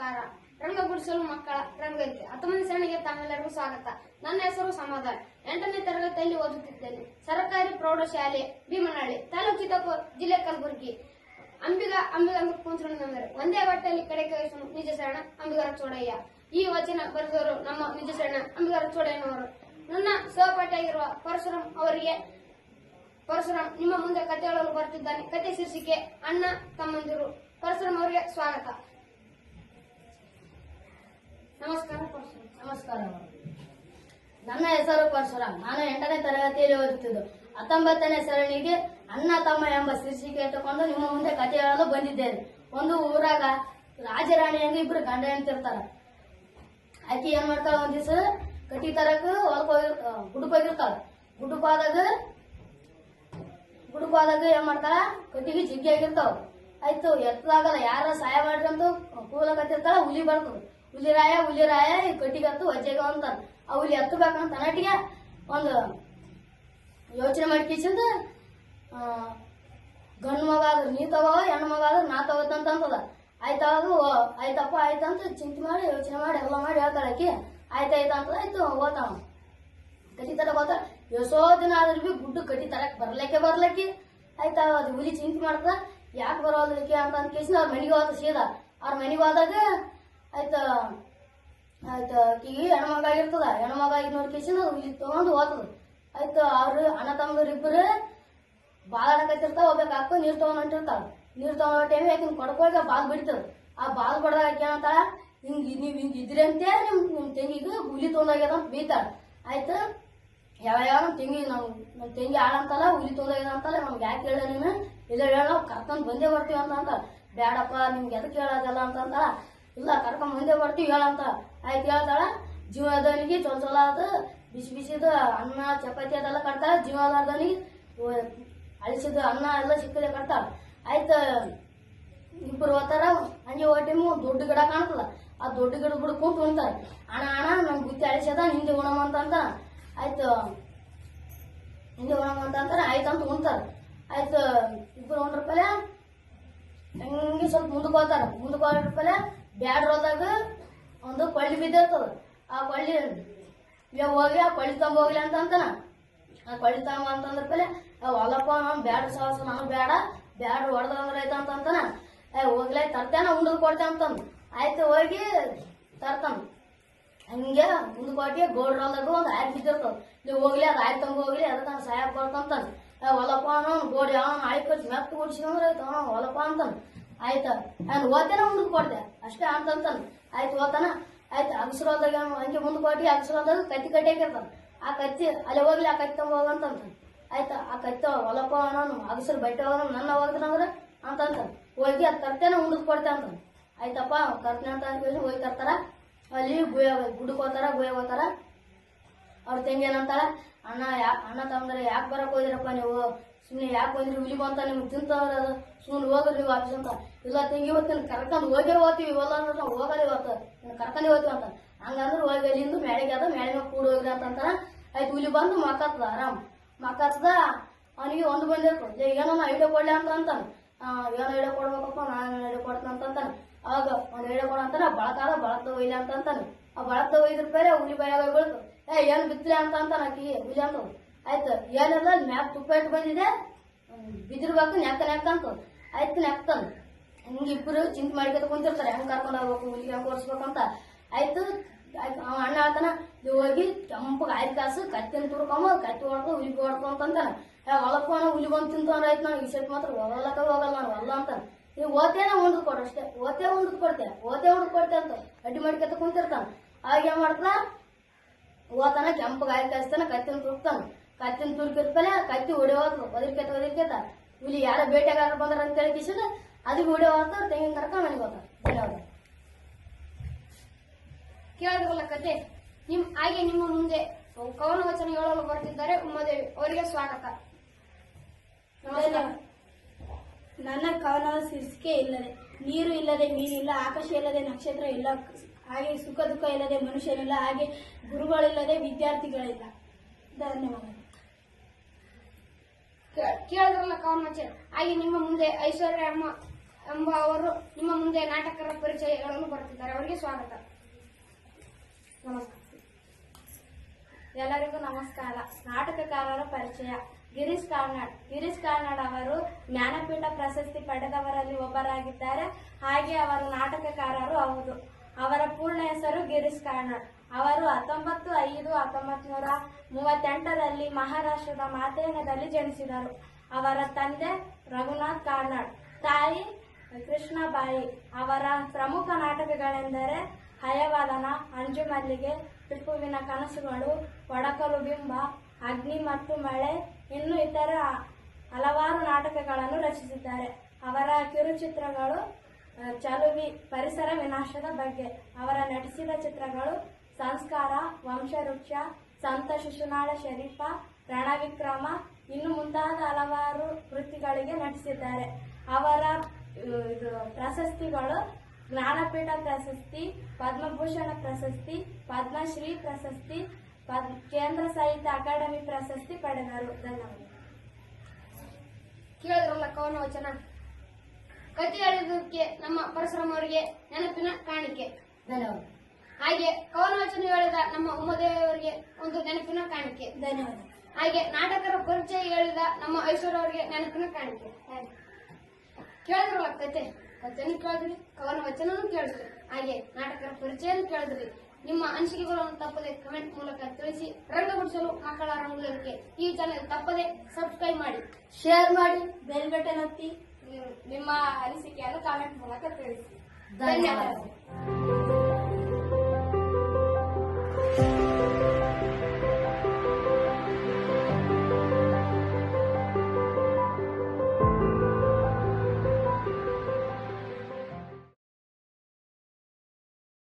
ನಮಸ್ಕಾರ. ರಂಗ ಗುಡಿಸಲು ಮಕ್ಕಳ ರಂಗಕ್ಕೆ 10ನೇ ಶ್ರೇಣಿಗೆ ತಮ್ಮೆಲ್ಲರಿಗೂ ಸ್ವಾಗತ. ನನ್ನ ಹೆಸರು ಸಮಾಧಾನ. 8ನೇ ತರಗತಿಯಲ್ಲಿ ಓದುತ್ತಿದ್ದೇನೆ. ಸರ್ಕಾರಿ ಪ್ರೌಢಶಾಲೆ ಭೀಮನಹಳ್ಳಿ, ತಾಲೂಕು ಚಿತ್ತಾಪುರ, ಜಿಲ್ಲೆ ಕಲಬುರಗಿ. ಅಂಬಿಗ ಕುಂಚುಂದರೆ ಒಂದೇ ಹೊಟ್ಟೆಯಲ್ಲಿ ಕಡೆ ಕೈಸನು ನಿಜ ಶರಣ ಅಂಬಿಗರ ಚೋಡಯ್ಯ. ಈ ವಚನ ಬರೆದವರು ನಮ್ಮ ನಿಜ ಶರಣ ಅಂಬಿಗರ ಚೋಡಯ್ಯನವರು. ನನ್ನ ಸಹಪಾಠಿಯಾಗಿರುವ ಪರಶುರಾಮ್ ನಿಮ್ಮ ಮುಂದೆ ಕತೆ ಹೇಳಲು ಬರುತ್ತಿದ್ದಾನೆ. ಕತೆ ಶೀರ್ಷಿಕೆ ಅಣ್ಣ ತಮ್ಮಂದಿರು. ಪರಶುರಾಮ್ ಅವರಿಗೆ ಸ್ವಾಗತ. ನಮಸ್ಕಾರ ಪರಶುರಾಮ್. ನಮಸ್ಕಾರ. ನನ್ನ ಹೆಸರು ಪರಶುರಾಮ್. ನಾನು 8ನೇ ತರಗತಿಯಲ್ಲಿ ಓದುತ್ತಿದ್ದು. 19ನೇ ಸರಣಿಗೆ ಅಣ್ಣ ತಮ್ಮ ಎಂಬ ಶೀರ್ಷಿಕೆ ಇಟ್ಟುಕೊಂಡು ನಿಮ್ಮ ಮುಂದೆ ಕತೆ ಹೇಳಲು ಬಂದಿದ್ದೇನೆ. ಒಂದು ಊರಾಗ ರಾಜರಾಣಿಯಂಗೆ ಇಬ್ರು ಗಂಡ ಹೆಂಡ್ತಿರ್ತಾರ. ಆಕಿ ಏನ್ ಮಾಡ್ತಾಳ, ಒಂದ್ ದಿವಸ ಕಟ್ಟಿ ತರಕ್ ಗುಡುಕ್ ಹೋಗಿರ್ತಾಳ. ಗುಡುಪಾದಾಗ ಏನ್ ಮಾಡ್ತಾಳ, ಕಟ್ಟಿಗೆ ಜಿಗ್ಗಿ ಆಗಿರ್ತಾವ. ಆಯ್ತು, ಎತ್ತದಾಗಲ್ಲ, ಯಾರ ಸಹಾಯ ಮಾಡ್ರಿ ಅಂತ ಕೂಲಕತ್ತಿರ್ತಾಳ. ಹುಲಿ ಬರ್ತದ. ಹುಲಿರಾಯ ಈ ಕಟ್ಟಿಗೆ ಹತ್ತು ವಜ್ಜೆಗ ಅಂತಾನ. ಆ ಹುಲಿ ಹತ್ತಬೇಕಂತ ತನ್ನಟಿಗೆ ಒಂದು ಯೋಚನೆ ಮಾಡ್ಕಿಸಿಂದ ಗಂಡು ಮಗ ಆದ್ರೆ ನೀ ತಗೋ, ಹೆಣ್ಣು ಮಗ ಆದ್ರೆ ನಾ ತಗೋತಂತದ. ಆಯ್ತಪ್ಪ ಆಯ್ತಂತ ಚಿಂತೆ ಮಾಡಿ ಯೋಚನೆ ಮಾಡಿ ಎಲ್ಲ ಮಾಡಿ ಹೇಳ್ತಾಳ ಆಕಿ. ಆಯ್ತಾಯ್ತಂತ ಆಯ್ತು ಓತಾವ. ಕಟ್ಟಿ ತರಕ್ ಹೋತ. ಎಷ್ಟೋ ದಿನ ಆದ್ರೆ ಬಿ ಗುಡ್ಡು ಕಟ್ಟಿ ತರಕ್ ಬರ್ಲಕ್ಕೆ ಆಯ್ತಾ. ಅದು ಹುಲಿ ಚಿಂತೆ ಮಾಡ್ತದ, ಯಾಕೆ ಬರೋದಕ್ಕೆ ಅಂತ ಕೇಸಿ ಅವ್ರ ಮನೆಗೆ ಹೋದ. ಸೀದಾ ಅವ್ರ ಮನೆಗೆ ಹೋದಾಗ ಆಯ್ತು ಆಕಿಗೆ ಹೆಣ್ಮಗ ಆಗಿರ್ತದ. ಹೆಣ್ಮಗ ಆಗಿ ನೋಡಿ ಕೇಸಿನ ಹುಲಿ ತಗೊಂಡು ಹೋಗ್ತದ. ಆಯ್ತು, ಅವ್ರು ಅಣ್ಣ ತಮ್ಮರಿಬ್ಬರು ಬಾಳಾಡಕತ್ತಿರ್ತಾವ. ಹೋಗ್ಬೇಕಾಕ ನೀರ್ ತಗೊಂಡ್ ಹೊಂಟಿರ್ತಾಳ. ನೀರ್ ತಗೊಂಡ್ ಟೈಮ್ ಆಕಿನ ಕೊಡ್ಕೋಗ ಬಾಲ್ ಬಿಡ್ತದ. ಆ ಬಾಲ್ ಬಡ್ದಾಗ ಆಕಿ ಏನಂತಾಳ, ನೀವ್ ಹಿಂಗ್ ಇದ್ರಂತೆ ನಿಮ್ ತೆಂಗಿಗೆ ಹುಲಿ ತೊಗೊಂಡೋಗ್ಯದ ಅಂತ ಬೀತಾಳ. ಆಯ್ತು, ಯಾವ ನಮ್ ತಂಗಿ ಆಳಂತಲ್ಲ, ಹುಲಿ ತೊಗೊಂಡೋಗ್ಯದ ಅಂತಲ್ಲ, ನಮ್ಗೆ ಯಾಕೆ ಹೇಳ ನೀನು ಇಲ್ಲ ಹೇಳ, ಕರ್ಕೊಂಡ್ ಬಂದೇ ಬರ್ತೀವಿ ಅಂತ. ಬ್ಯಾಡಪ್ಪ ನಿಮ್ಗೆ ಎದಕ್ಕೆ ಹೇಳೋದಲ್ಲ ಅಂತಂತಾಳ. ಇಲ್ಲ ಕರ್ಕೊಂಡ್ ಬಂದೇ ಬರ್ತೀವಿ ಹೇಳಂತ. ಆಯ್ತು ಹೇಳ್ತಾಳ. ಜೀವದವನಿಗೆ ಚೊಲ ಅದು ಬಿಸಿದ ಅನ್ನ ಚಪಾತಿ ಅದೆಲ್ಲ ಕಟ್ತಾಳ. ಜೀವದವನಿಗೆ ಅಳಿಸಿದ ಅನ್ನ ಎಲ್ಲ ಸಿಕ್ಕದೆ ಕಟ್ತಾಳ. ಆಯ್ತು, ಇಬ್ಬರು ಹೋಗ್ತಾರ. ಹಂಗೆ ಹೋದ ಟೈಮು ದೊಡ್ಡ ಗಿಡ ಕಾಣ್ತದ. ಆ ದೊಡ್ಡ ಗಿಡ ಬಿಡ ಕುಂತು ಉಣ್ತಾರ. ಅಣ್ಣ ನಮ್ ಬುತ್ತಿ ಅಳಿಸದ ಹಿಂದೆ ಉಣಮ ಅಂತ. ಆಯ್ತು, ಹಿಂದೆ ಉಣಮ ಅಂತಾರ. ಆಯ್ತಂತ ಉಣ್ತಾರ. ಆಯ್ತು, ಇಬ್ಬರು ಹೊಂಟ್ರಪಲೆ ಹಂಗೆ ಸ್ವಲ್ಪ ಮುಂದಕ್ಕೆ ಹೋಗ್ತಾರ. ಮುಂದಕ್ಕೆ ಹೋಗ್ರಪಲೆ ಬ್ಯಾಡ್ ರೋದಾಗ ಒಂದು ಕೊಳ್ಳಿ ಬಿದ್ದಿರ್ತದ. ಆ ಕೊಳ್ಳಿ ಹೋಗಿ ಆ ಕೊಳ್ಳಿ ತಂಬ ಹೋಗ್ಲಿ ಅಂತಂತಾನ. ಆ ಕೊಳ್ಳಿ ತಂಬ ಅಂತಂದ್ರಪಲೆ ಹೊಲಪ್ಪ ನಾನು ಬ್ಯಾಡ ಸಾಹಸ, ನಾನು ಬ್ಯಾಡ ಹೊಡೆದಂದ್ರ ಆಯ್ತ ಅಂತಂತಾನ. ಹೋಗ್ಲೇ ತರ್ತೇನ ಉಂಡದ್ ಕೊಡ್ತೇನೆ ಅಂತಂದು. ಆಯ್ತು, ಹೋಗಿ ತರ್ತಾನ. ಹಂಗೆ ಮುಂದಕ್ಕೆ ಹೋಗಿ ಗೋಲ್ಡ್ ಹೊಲದಾಗ ಒಂದು ಆಯ್ತು ಬಿದ್ದಿರ್ತದ. ನೀವು ಹೋಗ್ಲಿ ಅದು ಆಯ್ತು ತಂಗ ಹೋಗ್ಲಿ ಅದಕ್ಕೆ ನಾನು ಸಹಾಯ ಕೊಡ್ತಂತಾನ. ಹೊಲಪ್ಪ ಅವನು ಗೋಡಿ ಅವನು ಆಯ್ತು ಕಟ್ಸಿ ಮೆತ್ತ ಕೊಡ್ಸಿದ್ರೆ ಆಯ್ತು ಅವನು ಹೊಲಪ್ಪ ಅಂತಾನ. ಆಯ್ತ, ನಾನು ಓದ್ತೇನ ಮುಂದಕ್ಕೆ ಕೊಡ್ತೆ ಅಷ್ಟೇ ಅಂತಂತಾನ. ಆಯ್ತು ಓದ್ತಾನ. ಆಯ್ತು, ಅಗಸರದಾಗ ಹಂಗೆ ಮುಂದಕ್ಕೆ ಹೋಗಿ ಅಗಸರದಾಗ ಕತ್ತಿ ಹಾಕಿರ್ತಾನ. ಆ ಕತ್ತಿ ಅಲ್ಲಿ ಹೋಗ್ಲಿ ಆ ಕತ್ತಿ ತಂಗ ಹೋಗಂತಂತ. ಆಯ್ತಾ, ಆ ಕತ್ತಿ ಹೊಲಪ್ಪ ಅವನು ಅಗಸರು ಬಟ್ಟೆ ಹೋಗ ನನ್ನ ಹೋಗ್ತಾನಂದ್ರ ಅಂತಂತ. ಹೋಗಿ ಅದು ತರ್ತೇನ ಮುಂದಕ್ಕೆ ಕೊಡ್ತೆ ಅಂತ. ಆಯ್ತಪ್ಪ ತರ್ತೇನೆ ಅಂತ ಹೇಳಿ ಹೋಗಿ ತರ್ತಾರ. ಅಲ್ಲಿ ಗುಡಕ್ ಹೋಗ್ತಾರ. ಅವ್ರ ತಂಗಿ ಏನಂತಾಳ, ಅಣ್ಣ ತಮ್ಮಂದ್ರೆ ಯಾಕೆ ಬರಕ್ ಹೋದಿರಪ್ಪ ನೀವು, ಸುಮ್ಮನೆ ಯಾಕೆ ಬಂದ್ರಿ, ಹುಲಿ ಬಂತ ನಿಮ್ಗೆ ತಿಂತಂದ್ರ ಅದು ಸುಮ್ಮನೆ ಹೋಗ್ರಿ ನೀವು ಆಫೀಸ್ ಅಂತ. ಇಲ್ಲ ತಂಗಿ ಇವತ್ತು ಕರ್ಕೊಂಡು ಹೋಗ್ತೀವಿ ಇವಲ್ಲ ಅಂದ್ರೆ ನಾವು ಹೋಗಲ್ಲ ಇವತ್ತು ಕರ್ಕೊಂಡೇ ಹೋಗ್ತೀವಿ ಅಂತ. ಹಂಗಂದ್ರೆ ಹೋಗಿ ಅಲ್ಲಿಂದ ಮೇಳೆಗೆ ಅದ ಮೇಳೆ ಮೇಲೆ ಕೂಡ ಹೋಗ್ರಿ ಅಂತಂತಾರ. ಆಯ್ತು, ಹುಲಿ ಬಂದು ಮಕ್ಕತ್ತದ ಆರಾಮ್ ಮಕ್ಕತ್ತದ. ಅವನಿಗೆ ಒಂದು ಬಂದಿರ್ತದೆ, ಏನೋ ಐಡಿಯಾ ಕೊಡ್ಲಿ ಅಂತ ಅಂತಾನ. ಏನೋ ಐಡಿಯಾ ಕೊಡ್ಬೇಕಪ್ಪ, ನಾನು ಐಡಿಯಾ ಕೊಡ್ತಾನ ಅಂತಂತಾನೆ. ಅವಾಗ ಒಂದು ಐಡಿಯಾ ಕೊಡಂತಾನೆ. ಬಳತ ಒಯ್ಲಿ ಅಂತಂತಾನೆ. ಆ ಬಳತ ಒಯ್ದ್ರ ಬೇರೆ ಹುಲಿ ಬಯಾಗ ಬೀಳ್ತು. ಏನು ಬಿತ್ತಲಿ ಅಂತ ಅಂತಾನ ಆಕಿ ಹುಲಿ ಅಂತ. ಆಯ್ತು, ಏನಿಲ್ಲ ಮ್ಯಾಪ್ ತುಪ್ಪ ಇಟ್ಟು ಬಂದಿದೆ ಬಿದ್ದಿರ್ಬೇಕು ನೆಕ್ಕ ಅಂತ. ಆಯ್ತು, ನೆಕ್ತಾನ. ಹಿಂಗೆ ಇಬ್ಬರು ಚಿಂತೆ ಮಾಡ್ಕೊತ ಕುಂತಿರ್ತಾರೆ, ಹೆಂಗ್ ಕರ್ಕೊಂಡು ಹೋಗ್ಬೇಕು, ಹುಲಿಗೆ ಹೆಂಗ್ ಓಡಿಸ್ಬೇಕಂತ. ಆಯ್ತು, ಅಣ್ಣ ಹೇಳ್ತಾನ, ನೀವು ಹೋಗಿ ಕೆಂಪಗೆ ಆಯ್ತು ಕಾಸು ಕತ್ತಿನ ತುರ್ಕೊಂಬ ಕತ್ತಿ ಹೊಡ್ಕೊ ಹುಲಿಗೆ ಹೊಡ್ಕೊ ಅಂತಂತಾನ. ಹೊಲಪ್ಪ ಹುಲಿ ಬಂದು ತಿಂತಂದ್ರೆ ಆಯ್ತು, ನಾನು ಈ ಸೆಟ್ ಮಾತ್ರ ಹೋಗಲ್ಲ ನಾನು ಹೊಲ್ಲ ಅಂತಾನ. ನೀವು ಓತೇನ ಉಂಡ್ ಕೊಡು ಅಷ್ಟೇ, ಓತೇ ಉಂಡ್ ಕೊಡ್ತೆ ಅಂತ ಅಡ್ಡಿ ಮಾಡ್ಕೊತ ಕುಂತಿರ್ತಾನ. ಆಗ ಏನ್ ಮಾಡ್ತಾನ, ಓತಾನ ಕೆಂಪಗೆ ಆಯ್ತು ಕಾಯಿಸ್ತಾನ, ಕತ್ತಿನ ತುರ್ಕ್ತಾನ. ಕತ್ತಿನ ತುರ್ಕಿರ್ಪಲೆ ಕತ್ತಿ ಹೊಡೆ ಹೋಗ್ತದ. ಒದರ್ಕೆತ ಹುಲಿ ಯಾರ ಬೇಟೆಗಾರ ಬಂದಾರ ಅಂತ ಹೇಳಿ ಕಿಸಿದ ಅದಕ್ಕೆ ಹೊಡೆ ಹೋಗ್ತಾರ. ತೆಂಗಿನ ಕರ್ಕ ಮನೆಗೆ ಹೋಗ್ತಾರ. ಧನ್ಯವಾದ. ಕೇಳಿದ್ರಲ್ಲ ಕತೆ. ಹಾಗೆ ನಿಮ್ಮ ಮುಂದೆ ಕವನ ವಚನ ಹೇಳಲು ಬರ್ತಿದ್ದಾರೆ ಉಮಾದೇವಿ. ಅವರಿಗೆ ಸ್ವಾಗತ. ನನ್ನ ಕವನದ ಶೀರ್ಷಿಕೆ ಇಲ್ಲದೆ ನೀರು ಇಲ್ಲದೆ ಮೀನಿಲ್ಲ, ಆಕಾಶ ಇಲ್ಲದೆ ನಕ್ಷತ್ರ ಇಲ್ಲ, ಹಾಗೆ ಸುಖ ದುಃಖ ಇಲ್ಲದೆ ಮನುಷ್ಯನಿಲ್ಲ, ಹಾಗೆ ಗುರುಗಳಿಲ್ಲದೆ ವಿದ್ಯಾರ್ಥಿಗಳಿಲ್ಲ. ಧನ್ಯವಾದ. ಕೇಳಿದ್ರಲ್ಲ ಕವನ ವಚನ. ಹಾಗೆ ನಿಮ್ಮ ಮುಂದೆ ಎಂಬ ಅವರು ನಿಮ್ಮ ಮುಂದೆ ನಾಟಕರ ಪರಿಚಯಗಳನ್ನು ಬರುತ್ತಿದ್ದಾರೆ. ಅವರಿಗೆ ಸ್ವಾಗತ. ನಮಸ್ಕಾರ. ಎಲ್ಲರಿಗೂ ನಮಸ್ಕಾರ. ನಾಟಕಕಾರರ ಪರಿಚಯ. ಗಿರೀಶ್ ಕಾರ್ನಾಡ್. ಗಿರೀಶ್ ಕಾರ್ನಾಡ್ ಅವರು ಜ್ಞಾನಪೀಠ ಪ್ರಶಸ್ತಿ ಪಡೆದವರಲ್ಲಿ ಒಬ್ಬರಾಗಿದ್ದಾರೆ. ಹಾಗೆ ಅವರು ನಾಟಕಕಾರರು ಹೌದು. ಅವರ ಪೂರ್ಣ ಹೆಸರು ಗಿರೀಶ್ ಕಾರ್ನಾಡ್. ಅವರು 1938ರಲ್ಲಿ ಮಹಾರಾಷ್ಟ್ರದ ಮಾತೇನದಲ್ಲಿ ಜನಿಸಿದರು. ಅವರ ತಂದೆ ರಘುನಾಥ್ ಕಾರ್ನಾಡ್, ತಾಯಿ ಕೃಷ್ಣಬಾಯಿ. ಅವರ ಪ್ರಮುಖ ನಾಟಕಗಳೆಂದರೆ ಹಯವಾದನ, ಅಂಜುಮಲ್ಲಿಗೆ, ಟಿಪ್ಪುವಿನ ಕನಸುಗಳು, ಒಡಕಲು ಬಿಂಬ, ಅಗ್ನಿ ಮತ್ತು ಮಳೆ, ಇನ್ನು ಇತರ ಹಲವಾರು ನಾಟಕಗಳನ್ನು ರಚಿಸಿದ್ದಾರೆ. ಅವರ ಕಿರುಚಿತ್ರಗಳು ಚಲುವಿ, ಪರಿಸರ ವಿನಾಶದ ಬಗ್ಗೆ. ಅವರ ನಟಿಸಿದ ಚಿತ್ರಗಳು ಸಂಸ್ಕಾರ, ವಂಶವೃಕ್ಷ, ಸಂತ ಶಿಶುನಾಳ ಶರೀಫ, ರಣವಿಕ್ರಮ, ಇನ್ನು ಮುಂತಾದ ಹಲವಾರು ಕೃತಿಗಳಿಗೆ ನಟಿಸಿದ್ದಾರೆ. ಅವರ ಪ್ರಶಸ್ತಿಗಳು ಜ್ಞಾನಪೀಠ ಪ್ರಶಸ್ತಿ, ಪದ್ಮಭೂಷಣ ಪ್ರಶಸ್ತಿ, ಪದ್ಮಶ್ರೀ ಪ್ರಶಸ್ತಿ, ಕೇಂದ್ರ ಸಾಹಿತ್ಯ ಅಕಾಡೆಮಿ ಪ್ರಶಸ್ತಿ ಪಡೆದರು. ಧನ್ಯವಾದ. ಕೇಳಿದ್ರಲ್ಲ ಕವನ ವಚನ. ಕಥೆ ಹೇಳಿದ್ದಕ್ಕೆ ನಮ್ಮ ಪರಶುರಾಮ್ ಅವರಿಗೆ ನೆನಪಿನ ಕಾಣಿಕೆ. ಧನ್ಯವಾದ. ಹಾಗೆ ಕವನ ವಚನ ಹೇಳಿದ ನಮ್ಮ ಉಮ್ಮದೇವರಿಗೆ ಒಂದು ನೆನಪಿನ ಕಾಣಿಕೆ. ಧನ್ಯವಾದ. ಹಾಗೆ ನಾಟಕರ ಪರಿಚಯ ಹೇಳಿದ ನಮ್ಮ ಐಶ್ವರ್ಯ ಅವರಿಗೆ ನೆನಪಿನ ಕಾಣಿಕೆ. ಕೇಳಿದ್ರಲ್ಲ ಕಥೆನೂ ಕೇಳಿದ್ರಿ, ಕವನ ವಚನನೂ ಕೇಳಿದ್ರಿ, ಹಾಗೆ ನಾಟಕರ ಪರಿಚಯನೂ ಕೇಳಿದ್ರಿ. ನಿಮ್ಮ ಅನಿಸಿಕೆಗಳನ್ನು ತಪ್ಪದೆ ಕಮೆಂಟ್ ಮೂಲಕ ತಿಳಿಸಿ. ರಂಗಗುಡಿಸಲು ಮಕ್ಕಳ ರಂಗಲಿಕೆ ಈ ಚಾನೆಲ್ ತಪ್ಪದೆ ಸಬ್ಸ್ಕ್ರೈಬ್ ಮಾಡಿ, ಶೇರ್ ಮಾಡಿ, ಬೆಲ್ ಬಟನ್ ಒತ್ತಿ ನಿಮ್ಮ ಅನಿಸಿಕೆಯನ್ನು ಕಾಮೆಂಟ್ ಮೂಲಕ ತಿಳಿಸಿ. ಧನ್ಯವಾದ.